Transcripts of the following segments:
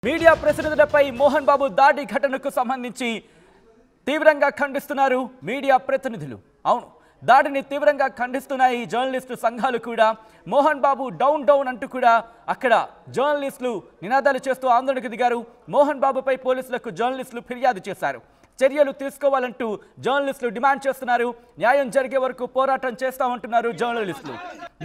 Media ప్రతినిధులపై Mohan Babu దాడి ఘటనకు సంబంధించి తీవ్రంగా ఖండిస్తున్నారు మీడియా ప్రతినిధులు. అవును, దాడిని తీవ్రంగా ఖండిస్తున్నాయి జర్నలిస్టు సంఘాలు కూడా. మోహన్ బాబు డౌన్ డౌన్ అంటూ కూడా అక్కడ జర్నలిస్టులు నినాదాలు చేస్తూ ఆందోళనకు దిగారు. మోహన్ బాబుపై పోలీసులకు జర్నలిస్టులు ఫిర్యాదు చేశారు. చర్యలు తీసుకోవాలంటూ జర్నలిస్టులు డిమాండ్ చేస్తున్నారు. న్యాయం జరిగే వరకు పోరాటం చేస్తామంటున్నారు జర్నలిస్టులు.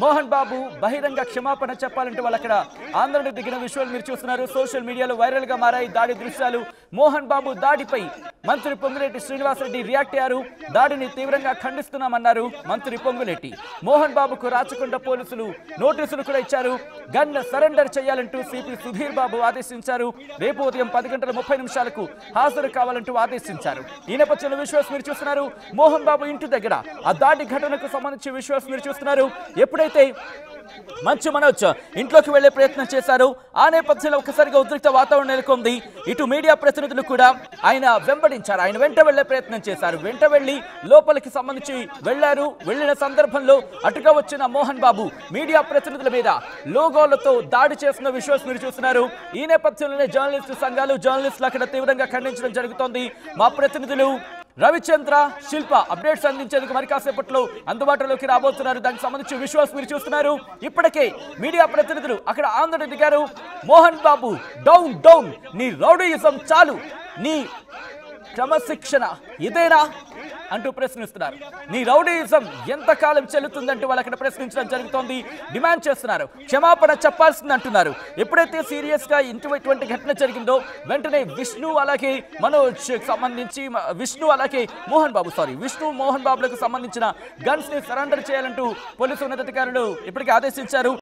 మోహన్ బాబు బహిరంగ క్షమాపణ చెప్పాలంటూ వాళ్ళు అక్కడ ఆందోళన దిగిన విషయాలు మీరు చూస్తున్నారు. సోషల్ మీడియాలో వైరల్ గా మారాయి దాడి దృశ్యాలు. మోహన్ బాబు దాడిపై మంత్రి పొంగులేటి శ్రీనివాసరెడ్డి రియాక్ట్ అయ్యారు. దాడిని తీవ్రంగా ఖండిస్తున్నామన్నారు మంత్రి పొంగులేటి. మోహన్ బాబుకు రాచకొండ పోలీసులు నోటీసులు కూడా ఇచ్చారు. గన్ సరెండర్ చేయాలంటూ సిపి సుధీర్ బాబు ఆదేశించారు. రేపు ఉదయం 10:30 హాజరు కావాలంటూ ఆదేశించారు. ఈ నేపథ్యంలో విశ్వాస్ మీరు చూస్తున్నారు. మోహన్ బాబు ఇంటి దగ్గర ఆ దాడి ఘటనకు సంబంధించి విశ్వాస్ మీరు చూస్తున్నారు. ఎప్పుడైతే మంచు మనోజ్ ఇంట్లోకి వెళ్లే ప్రయత్నం చేశారు, ఆ నేపథ్యంలో ఒక్కసారిగా ఉద్రిక్త వాతావరణం నెలకొంది. ఇటు మీడియా ప్రతినిధులు కూడా ఆయన వెంబడించారు. ఆయన వెంట వెళ్లే ప్రయత్నం చేశారు. వెంట వెళ్లి లోపలికి సంబంధించి వెళ్లారు. వెళ్లిన సందర్భంలో అటుగా వచ్చిన మోహన్ బాబు మీడియా ప్రతినిధుల మీద లోగోలతో దాడి చేస్తున్న విశ్వాస్ మీరు చూస్తున్నారు. ఈ నేపథ్యంలోనే జర్నలిస్టు సంఘాలు జర్నలిస్టులు అక్కడ తీవ్రంగా ఖండించడం జరుగుతోంది. మా ప్రతినిధులు రవిచంద్ర, శిల్ప అప్డేట్స్ అందించేందుకు మరి కాసేపట్లో అందుబాటులోకి రాబోతున్నారు. దానికి సంబంధించి విశ్వాస్ మీరు చూస్తున్నారు. ఇప్పటికే మీడియా ప్రతినిధులు అక్కడ ఆందోళన దిగారు. మోహన్ బాబు డౌన్ డౌన్, నీ రౌడీయిజం చాలు, నీ క్రమశిక్షణ ఇదేనా అంటూ ప్రశ్నిస్తున్నారు. నీ రౌడీయిజం ఎంతకాలం చెల్లుతుందంటూ వాళ్ళు అక్కడ ప్రశ్నించడం జరుగుతోంది. డిమాండ్ చేస్తున్నారు. క్షమాపణ చెప్పాల్సింది అంటున్నారు. ఎప్పుడైతే సీరియస్ గా ఇటువంటి ఘటన జరిగిందో వెంటనే విష్ణు అలాగే మనోజ్ సంబంధించి విష్ణు మోహన్ బాబులకు సంబంధించిన గన్స్ ని సరెండర్ చేయాలంటూ పోలీసు ఉన్నతాధికారులు ఇప్పటికే ఆదేశించారు.